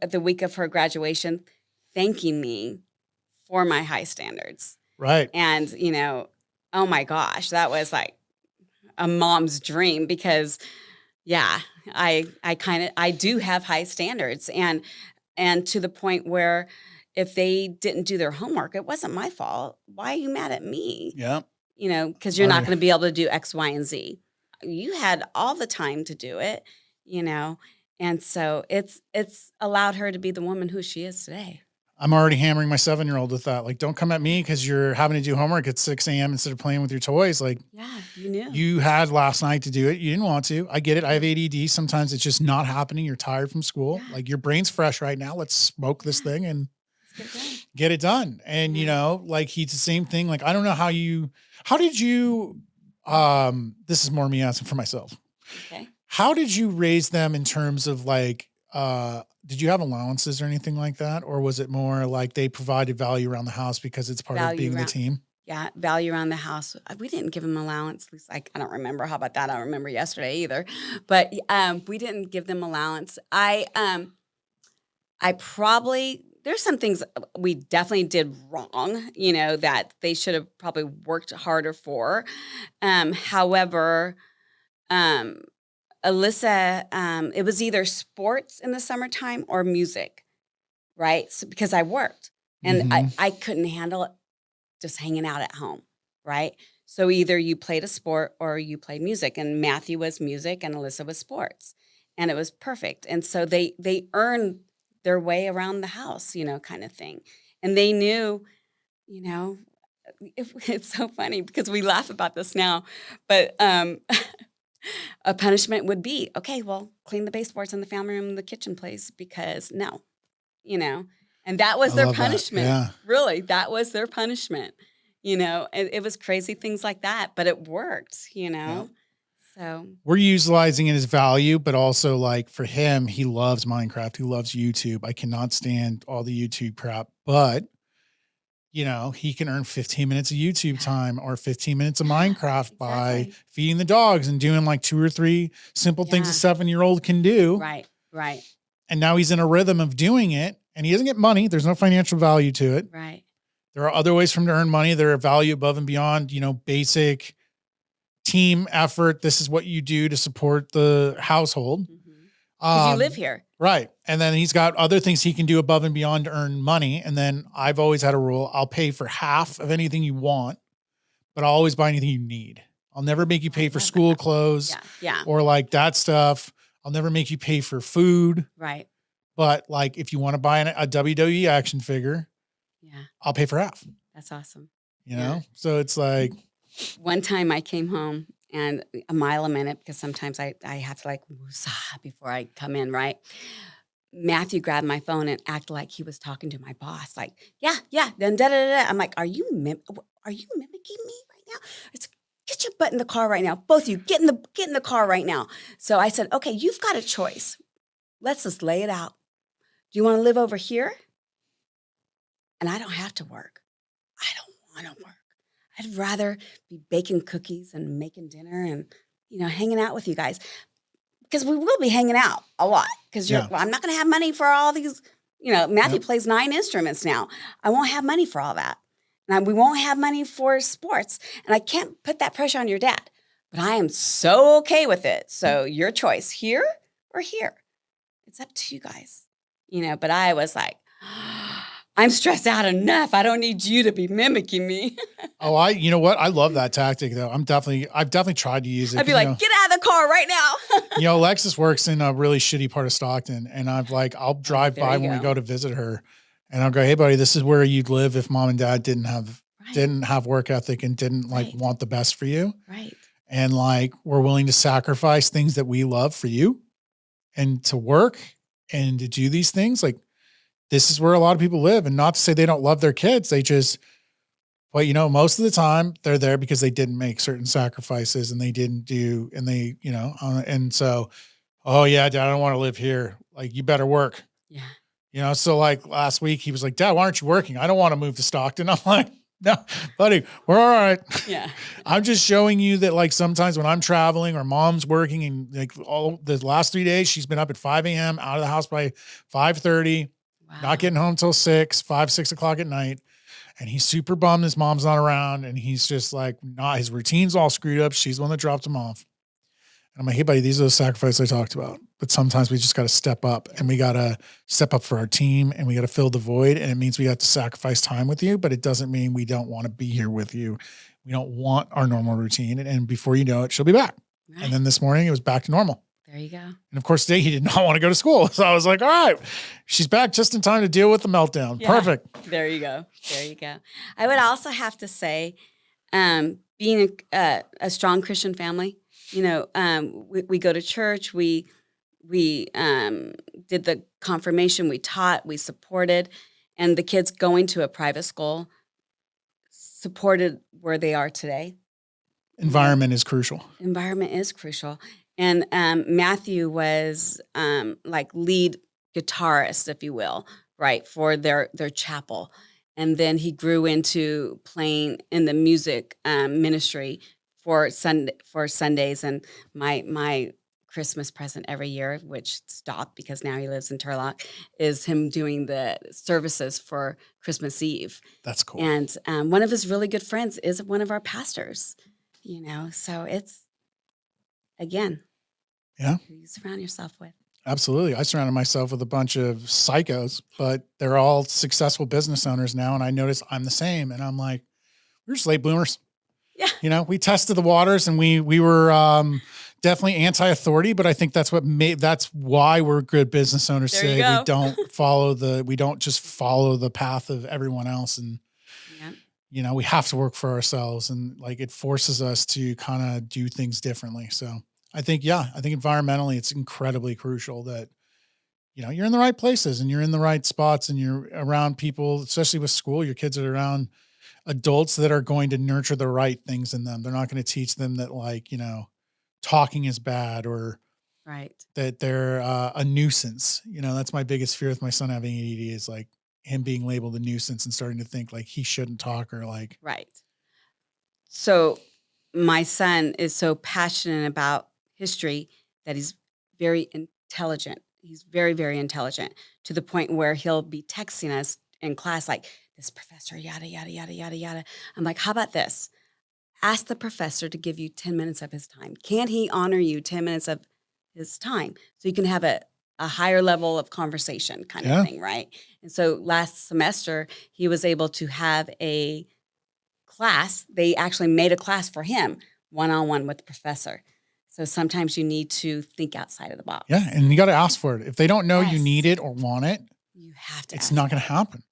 the week of her graduation, thanking me for my high standards. Right. And, oh my gosh, that was like a mom's dream, because I do have high standards, and to the point where if they didn't do their homework, it wasn't my fault. Why are you mad at me? Yeah. Because you're not going to be able to do X, Y, and Z. You had all the time to do it, and so it's allowed her to be the woman who she is today. I'm already hammering my 7-year-old with that. Like, don't come at me because you're having to do homework at 6 a.m. instead of playing with your toys. Like, yeah, you knew. You had last night to do it. You didn't want to. I get it. I have ADD. Sometimes it's just not happening. You're tired from school. Yeah. Like, your brain's fresh right now. Let's smoke this thing and get it done. And, he's the same thing. Like, I don't know how did you This is more me asking for myself. Okay. How did you raise them in terms of like, did you have allowances or anything like that? Or was it more like they provided value around the house because it's part of Value being the around, team? yeah, value around the house. We didn't give them allowance. At least I don't remember. How about that? I don't remember yesterday either. But we didn't give them allowance. I probably there's some things we definitely did wrong, that they should have probably worked harder for. However, um, Alyssa, it was either sports in the summertime or music, right? So, because I worked and Mm-hmm. I couldn't handle it just hanging out at home, right? So either you played a sport or you played music, and Matthew was music and Alyssa was sports, and it was perfect. And so they earned their way around the house, kind of thing, and they knew, you know, it's so funny because we laugh about this now, but a punishment would be okay. Well, clean the baseboards in the family room, and the kitchen, place, because no, you know, and that I was their love that. punishment. Yeah. Really, that was their punishment. And it was crazy things like that, but it worked. Yeah. So We're utilizing it as value, but also like for him, he loves Minecraft. He loves YouTube. I cannot stand all the YouTube crap, but he can earn 15 minutes of YouTube time or 15 minutes of Minecraft by exactly. feeding the dogs and doing like 2 or 3 simple things a Yeah. 7-year-old can do. Right. Right. And now he's in a rhythm of doing it and he doesn't get money. There's no financial value to it. Right. There are other ways for him to earn money. There are value above and beyond, basic team effort. This is what you do to support the household. Because you live here. Right. And then he's got other things he can do above and beyond to earn money. And then I've always had a rule. I'll pay for half of anything you want, but I'll always buy anything you need. I'll never make you pay for school clothes Yeah. or like that stuff. I'll never make you pay for food. Right. But like, if you want to buy a WWE action figure, I'll pay for half. That's awesome. So it's like, one time I came home and a mile a minute, because sometimes I have to like woosah before I come in, right? Matthew grabbed my phone and acted like he was talking to my boss, like, yeah, then da da da. I'm like, are you mimicking me right now? It's get your butt in the car right now, both of you, get in the car right now. So I said, okay, you've got a choice. Let's just lay it out. Do you want to live over here? And I don't have to work. I don't want to work. I'd rather be baking cookies and making dinner and, hanging out with you guys. Because we will be hanging out a lot. Because I'm not going to have money for all these, Matthew plays 9 instruments now. I won't have money for all that. And we won't have money for sports. And I can't put that pressure on your dad. But I am so okay with it. So your choice, here or here. It's up to you guys. But I was like, I'm stressed out enough. I don't need you to be mimicking me. oh, you know what? I love that tactic though. I've definitely tried to use it. I'd be like, get out of the car right now. Alexis works in a really shitty part of Stockton and I'll drive by when we go to visit her and I'll go, hey buddy, this is where you'd live if mom and dad didn't have work ethic and didn't want the best for you. Right. And we're willing to sacrifice things that we love for you and to work and to do these things. This is where a lot of people live, and not to say they don't love their kids. They just, but most of the time they're there because they didn't make certain sacrifices and they didn't do, and they, and so, oh yeah, Dad, I don't want to live here. You better work. Yeah. So last week he was like, Dad, why aren't you working? I don't want to move to Stockton. I'm like, no, buddy, we're all right. Yeah. I'm just showing you that sometimes when I'm traveling or mom's working and all the last 3 days, she's been up at 5 a.m. out of the house by 5:30. Wow. Not getting home till 6 o'clock at night. And he's super bummed his mom's not around. And he's just his routine's all screwed up. She's the one that dropped him off. And I'm like, hey buddy, these are the sacrifices I talked about. But sometimes we just got to step up and we got to step up for our team and we got to fill the void. And it means we have to sacrifice time with you, but it doesn't mean we don't want to be here with you. We don't want our normal routine. And before you know it, she'll be back. Right. And then this morning it was back to normal. There you go. And of course, today he did not want to go to school. So I was like, all right, she's back just in time to deal with the meltdown. Yeah. Perfect. There you go. I would also have to say, being a strong Christian family, we go to church, we did the confirmation, we taught, we supported, and the kids going to a private school supported where they are today. Environment is crucial. Environment is crucial. And Matthew was like lead guitarist, if you will, right, for their chapel. And then he grew into playing in the music ministry for Sundays. And my Christmas present every year, which stopped because now he lives in Turlock, is him doing the services for Christmas Eve. That's cool. And one of his really good friends is one of our pastors, so it's, again, Yeah. who you surround yourself with. Absolutely. I surrounded myself with a bunch of psychos, but they're all successful business owners now. And I notice I'm the same. And I'm like, we're just late bloomers. Yeah. We tested the waters and we were definitely anti-authority, but I think that's why we're good business owners. There you Say go. we don't just follow the path of everyone else. And, we have to work for ourselves, and like, it forces us to kind of do things differently. So I think environmentally, it's incredibly crucial that, you're in the right places and you're in the right spots and you're around people, especially with school. Your kids are around adults that are going to nurture the right things in them. They're not going to teach them that, like, talking is bad, or Right. that they're a nuisance. That's my biggest fear with my son having ADD, is like him being labeled a nuisance and starting to think like he shouldn't talk, or like. Right. So my son is so passionate about history that he's very intelligent. He's very, very intelligent, to the point where he'll be texting us in class like, this professor, yada, yada, yada, yada, yada. I'm like, how about this? Ask the professor to give you 10 minutes of his time. Can he honor you 10 minutes of his time so you can have a higher level of conversation kind of thing, right? And so last semester, he was able to have a class. They actually made a class for him, one-on-one with the professor. So sometimes you need to think outside of the box. Yeah, and you got to ask for it. If they don't know you Yes. need it or want it, You have to it's ask not for going to it. happen,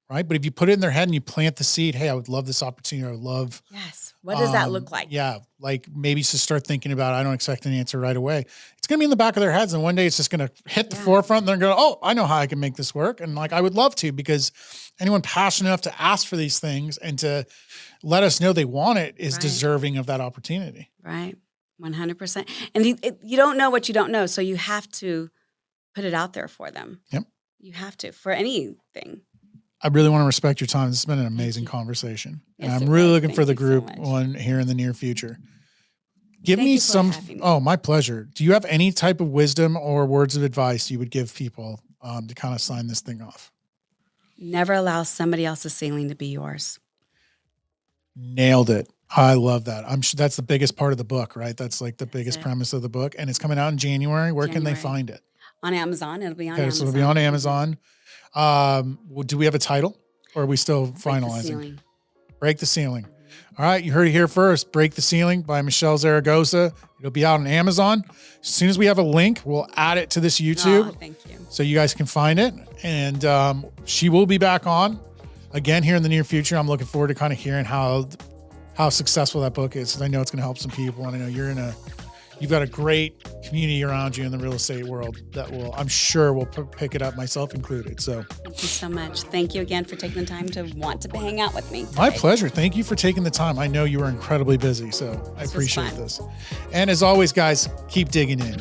right? But if you put it in their head and you plant the seed, hey, I would love this opportunity. I would love. Yes. What does that look like? Yeah, like maybe just start thinking about, I don't expect an answer right away. It's going to be in the back of their heads, and one day it's just going to hit the forefront, and they're going to, oh, I know how I can make this work. And like, I would love to, because anyone passionate enough to ask for these things and to let us know they want it is Right. deserving of that opportunity. Right. 100%. And you don't know what you don't know, so you have to put it out there for them. Yep. You have to, for anything. I really want to respect your time. This has been an amazing you. conversation. And Yes, I'm it really was. looking Thank for the you so group much. one here in the near future. Give Thank me you for some. having me. Oh, my pleasure. Do you have any type of wisdom or words of advice you would give people to kind of sign this thing off? Never allow somebody else's ceiling to be yours. Nailed it. I love that. I'm sure that's the biggest part of the book, right? That's like the biggest it. premise of the book. And it's coming out in January. Where can they January. find it? On Amazon. It'll be on Okay, Amazon. so it'll be on Amazon. Do we have a title, or are we still Break the finalizing? ceiling. Break the Ceiling. All right, you heard it here first. Break the Ceiling by Michele Zaragoza. It'll be out on Amazon. As soon as we have a link, we'll add it to this YouTube Oh, thank you. so you guys can find it. And she will be back on again here in the near future. I'm looking forward to kind of hearing how successful that book is, because I know it's going to help some people, and I know you've got a great community around you in the real estate world that I'm sure will pick it up, myself included. So Thank you so much. Thank you again for taking the time to want to hang out with me today. my pleasure. Thank you for taking the time. I know you are incredibly busy, so I This was appreciate fun. this. And as always, guys, keep digging in.